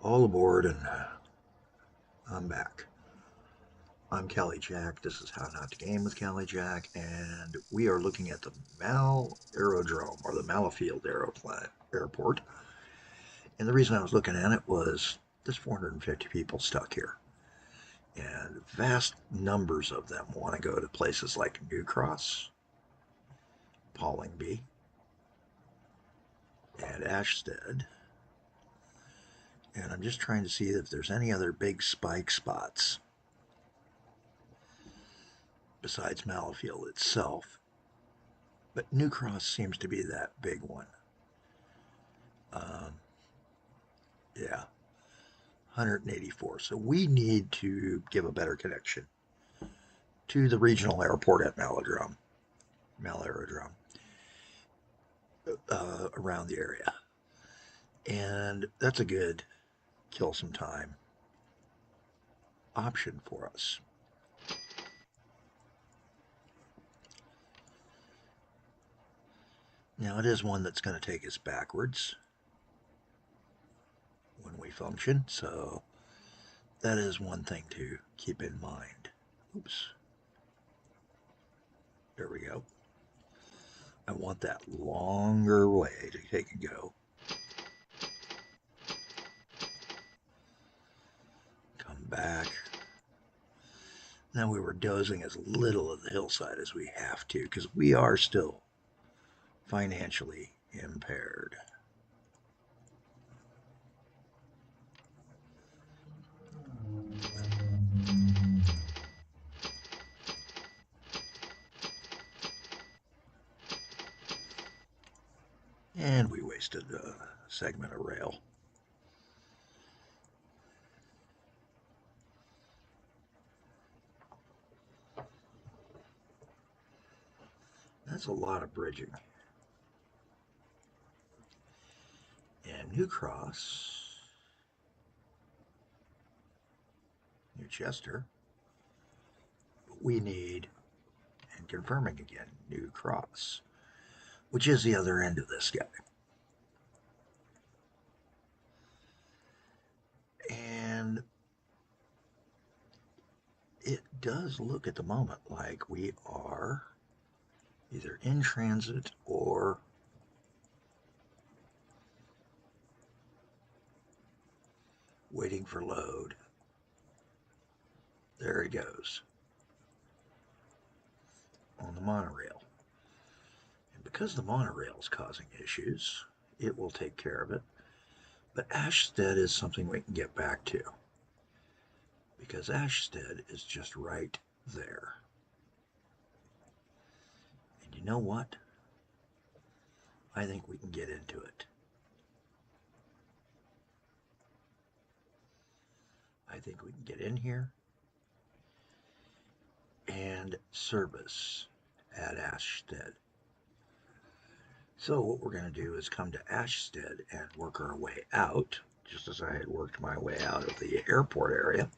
All aboard, and I'm back. I'm Callie Jack. This is How Not to Game with Callie Jack, and we are looking at the Aerodrome, or the Malafield Airport. And the reason I was looking at it was there's 450 people stuck here, and vast numbers of them want to go to places like New Cross, Paulingby, and Ashstead. And I'm just trying to see if there's any other big spike spots besides Malafield itself. But New Cross seems to be that big one. Um, yeah, 184. So we need to give a better connection to the regional airport at Maladraum, Malaerodrome, around the area. And that's a good kill some time option for us. Now, it is one that's going to take us backwards when we function, so that is one thing to keep in mind. Oops. There we go. I want that longer way to take and go. Come back. Now we were dozing as little of the hillside as we have to because we are still financially impaired. And we wasted a segment of rail. That's a lot of bridging. And New Cross, New Chester, we need, and confirming again, New Cross, which is the other end of this guy. And it does look at the moment like we are either in transit or waiting for load. There he goes on the monorail. And because the monorail is causing issues, it will take care of it. But Ashstead is something we can get back to because Ashstead is just right there. And you know what? I think we can get into it. I think we can get in here and service at Ashstead. So what we're going to do is come to Ashstead and work our way out, just as I had worked my way out of the airport area.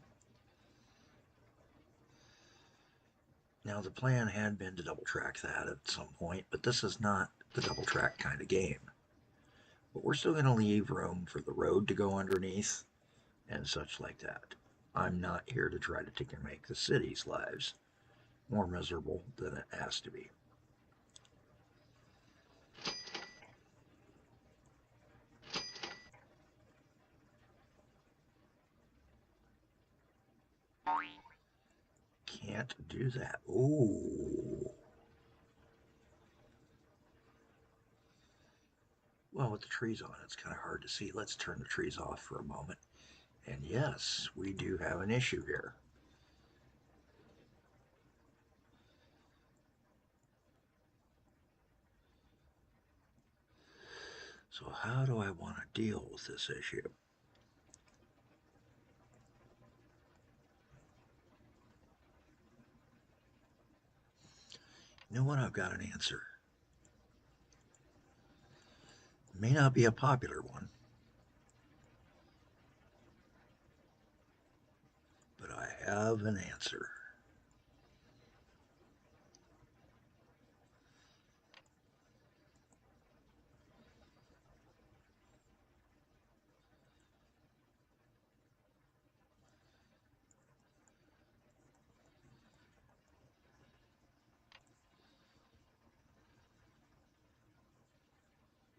Now the plan had been to double track that at some point, but this is not the double track kind of game. But we're still going to leave room for the road to go underneath and such like that. I'm not here to try to make the city's lives more miserable than it has to be. Can't do that. Ooh. Well, with the trees on, it's kind of hard to see. Let's turn the trees off for a moment. And yes, we do have an issue here. So how do I want to deal with this issue? You know what? I've got an answer. It may not be a popular one, but I have an answer.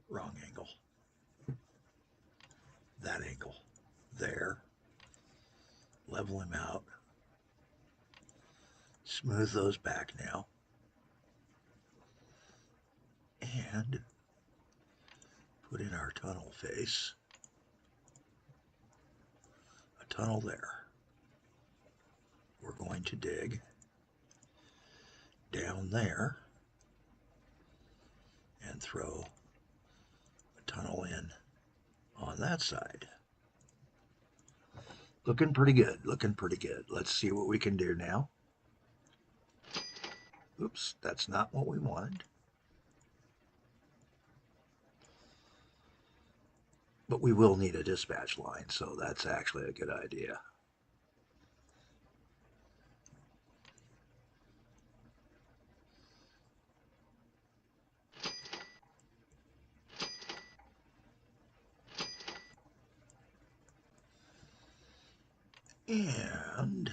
Wrong angle. That angle. There. Level him out. Smooth those back now. And put in our tunnel face. A tunnel there. We're going to dig down there and throw a tunnel in on that side. Looking pretty good, looking pretty good. Let's see what we can do now. Oops, that's not what we wanted. But we will need a dispatch line, so that's actually a good idea. And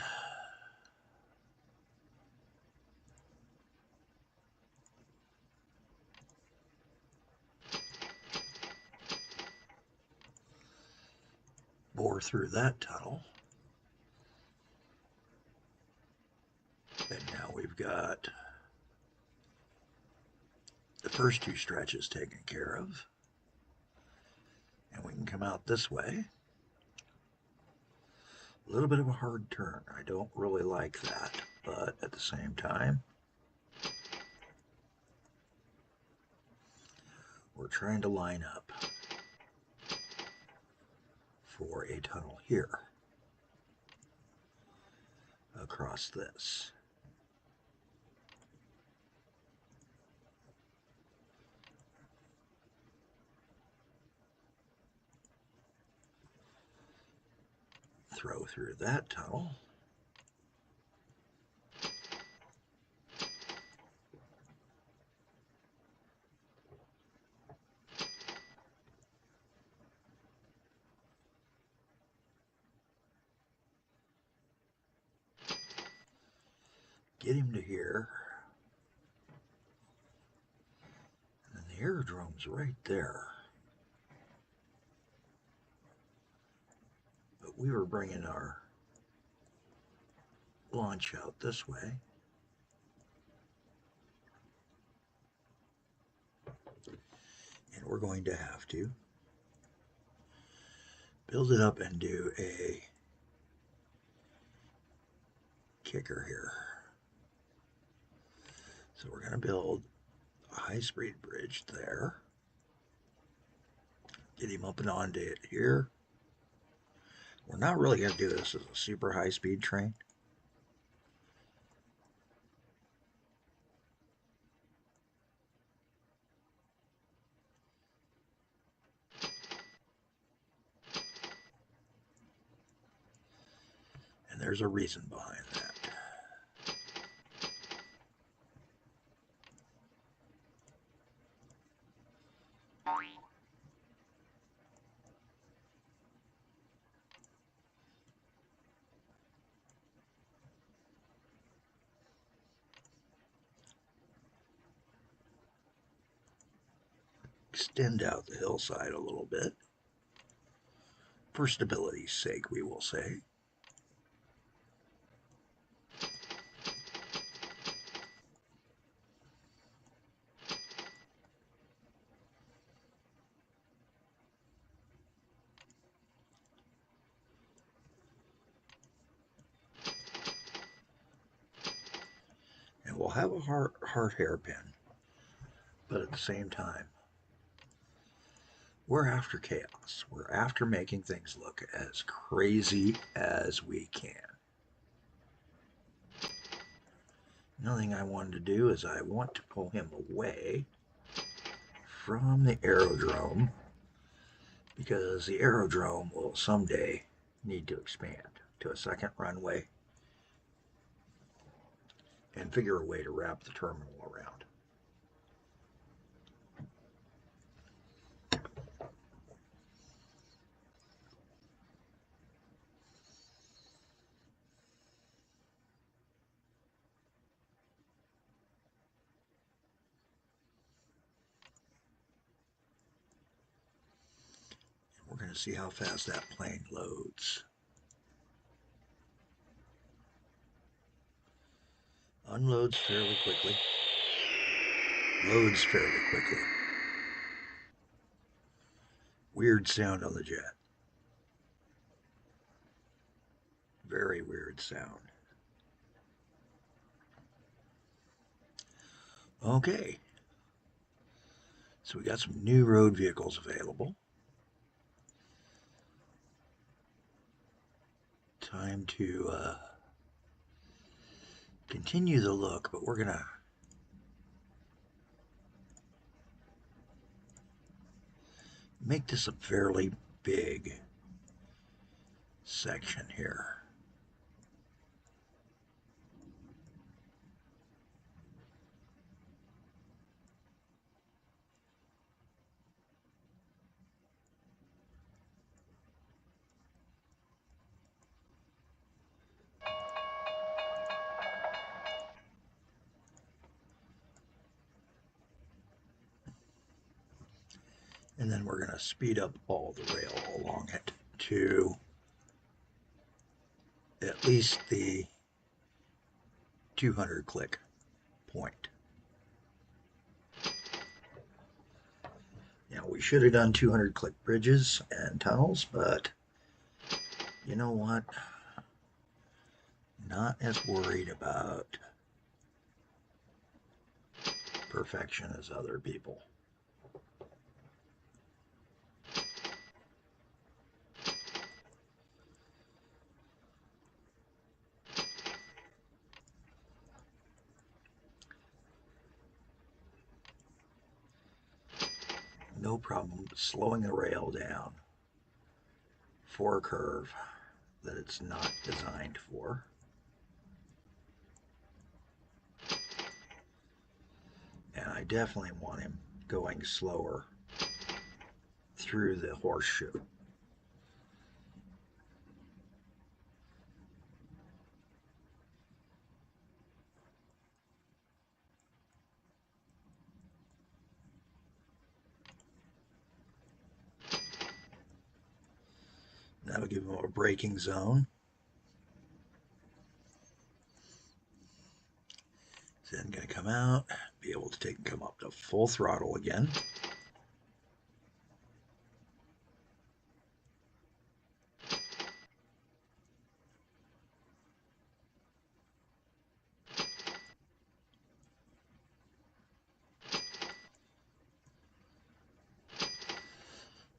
bore through that tunnel. And now we've got the first two stretches taken care of. And we can come out this way. A little bit of a hard turn. I don't really like that, but at the same time, we're trying to line up for a tunnel here across this. Throw through that tunnel. Get him to here. And the aerodrome's right there. But we were bringing our launch out this way. And we're going to have to build it up and do a kicker here. So we're going to build a high-speed bridge there. Get him up and onto it here. We're not really going to do this as a super high-speed train. And there's a reason behind that. Extend out the hillside a little bit. For stability's sake, we will say. And we'll have a hard hairpin, but at the same time, we're after chaos. We're after making things look as crazy as we can. Another thing I wanted to do is I want to pull him away from the aerodrome, because the aerodrome will someday need to expand to a second runway and figure a way to wrap the terminal around. going to see how fast that plane loads. Unloads fairly quickly. Loads fairly quickly. Weird sound on the jet. Very weird sound. Okay. So we got some new road vehicles available. Time to continue the look, but we're going to make this a fairly big section here. And then we're going to speed up all the rail along it to at least the 200 click point. Now, we should have done 200 click bridges and tunnels, but you know what? Not as worried about perfection as other people. No problem slowing the rail down for a curve that it's not designed for. And I definitely want him going slower through the horseshoe. That'll give him a braking zone. Then going to come out, be able to come up to full throttle again.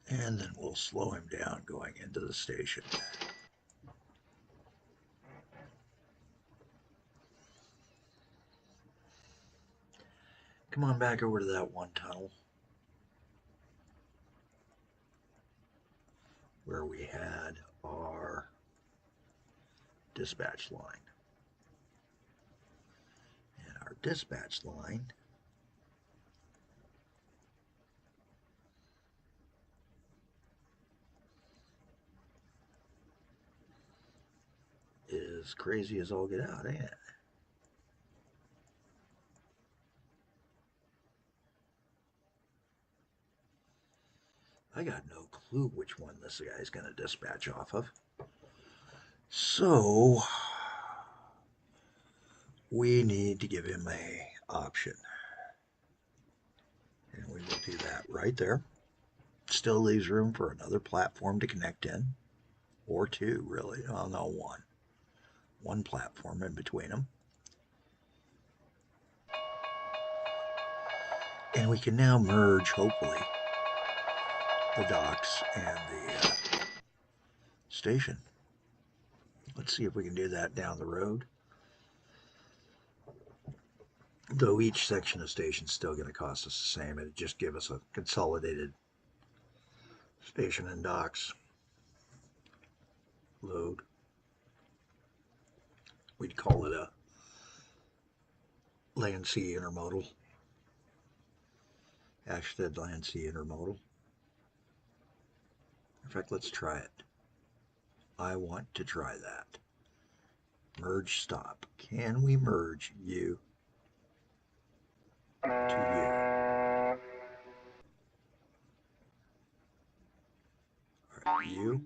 And then we'll slow him down going into the station. Come on back over to that one tunnel where we had our dispatch line. And our dispatch line is crazy as all get out, ain't it? I got no clue which one this guy's going to dispatch off of. So we need to give him a option. And we will do that right there. Still leaves room for another platform to connect in. Or two, really. Oh, no, one. One platform in between them. And we can now merge, hopefully, the docks and the station. Let's see if we can do that down the road. Though each section of station is still going to cost us the same. It'd just give us a consolidated station and docks load. We'd call it a land sea intermodal. Ashted land sea intermodal. In fact, let's try it. I want to try that. Merge stop. Can we merge you to you? All right, You,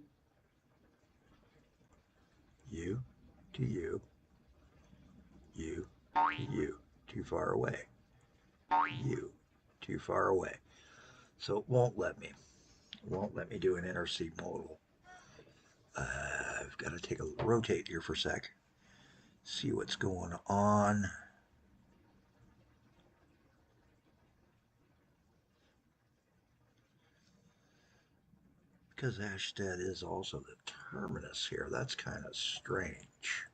you, to you, you, to you. Too far away. You, too far away. So it won't let me. It won't let me do an interseat modal. I've got to take a rotate here for a sec. See what's going on. Because Ashstead is also the terminus here. That's kind of strange.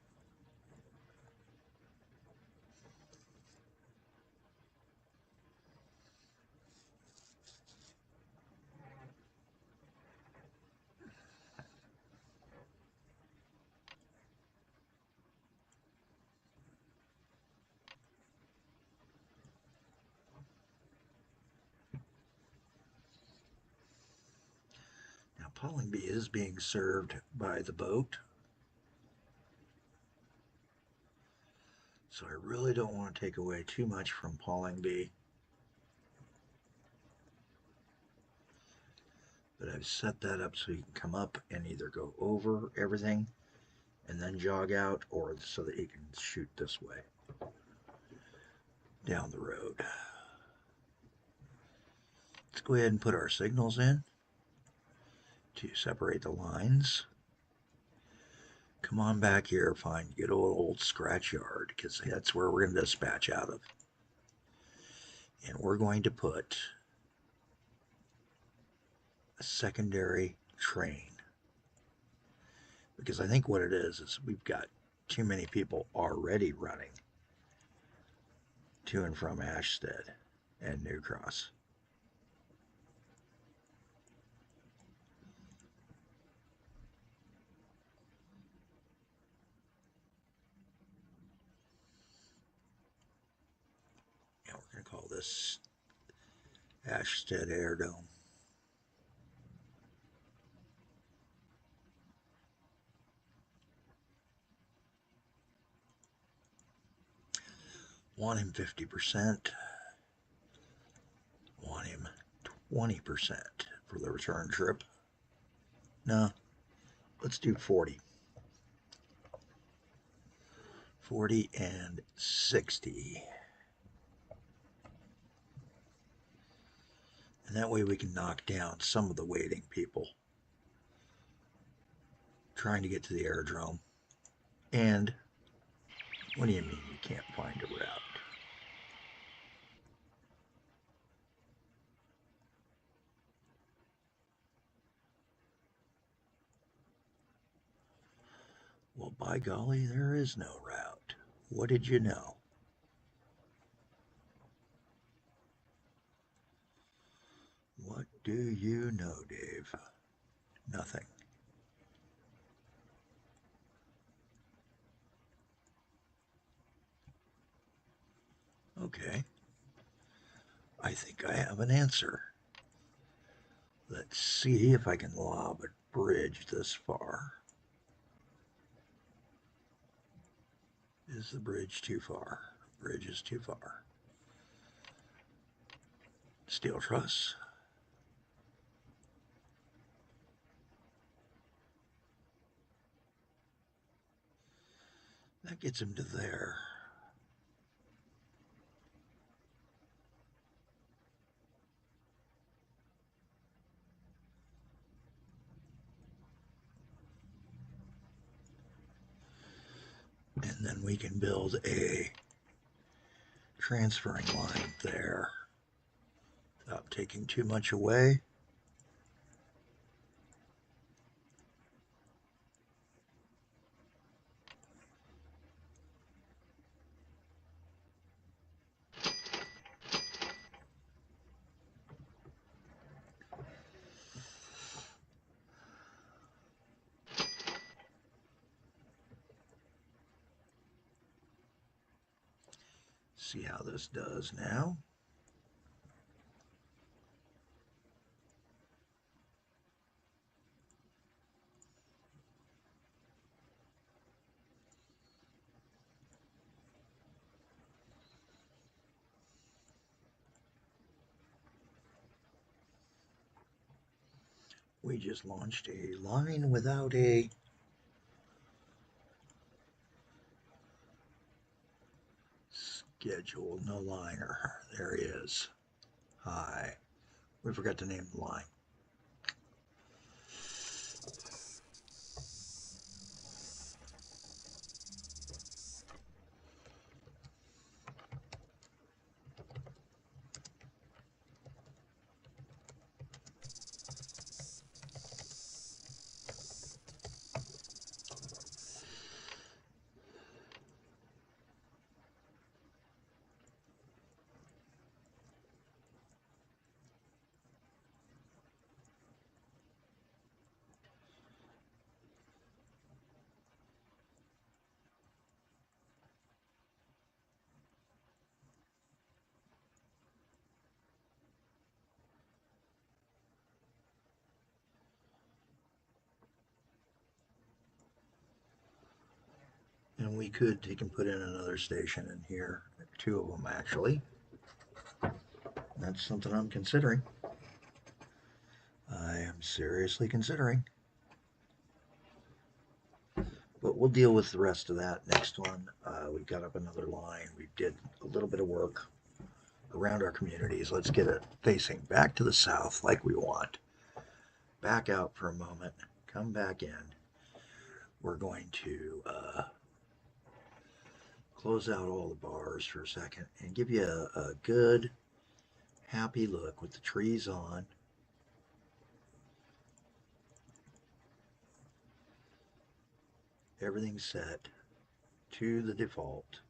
Now, Pollingby is being served by the boat. So I really don't want to take away too much from Pollingby. But I've set that up so you can come up and either go over everything and then jog out, or so that you can shoot this way down the road. Let's go ahead and put our signals in to separate the lines. Come on back here, find good old scratchyard, because that's where we're going to dispatch out of. And we're going to put a secondary train. Because I think what it is we've got too many people already running to and from Ashstead and New Cross. And we're going to call this Ashstead Aerodrome. Want him 50%. Want him 20% for the return trip. No, let's do 40. 40 and 60. And that way we can knock down some of the waiting people trying to get to the aerodrome. And what do you mean you can't find a route? Well, by golly, there is no route. What did you know? What do you know, Dave? Nothing. Okay. I think I have an answer. Let's see if I can lob a bridge this far. Is the bridge too far? Bridge is too far. Steel truss. That gets him to there. And then we can build a transferring line there without taking too much away. See how this does now. We just launched a line without a schedule, no liner. There he is. Hi. We forgot to name the line. And we could take and put in another station in here, 2 of them actually. That's something I'm considering. I am seriously considering. But we'll deal with the rest of that next one. We got up another line. We did a little bit of work around our communities. Let's get it facing back to the south like we want. Back out for a moment. Come back in. We're going to close out all the bars for a second and give you a good, happy look with the trees on. Everything's set to the default.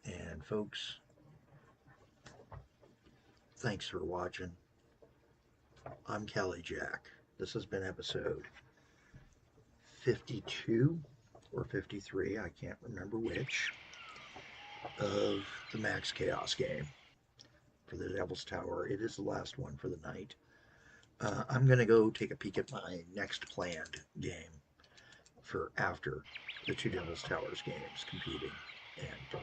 And folks, thanks for watching. I'm Callie Jack. This has been episode 52 or 53, I can't remember which, of the Max Chaos game for the Devil's Tower. It is the last one for the night. I'm going to go take a peek at my next planned game for after the 2 Devil's Towers games competing. And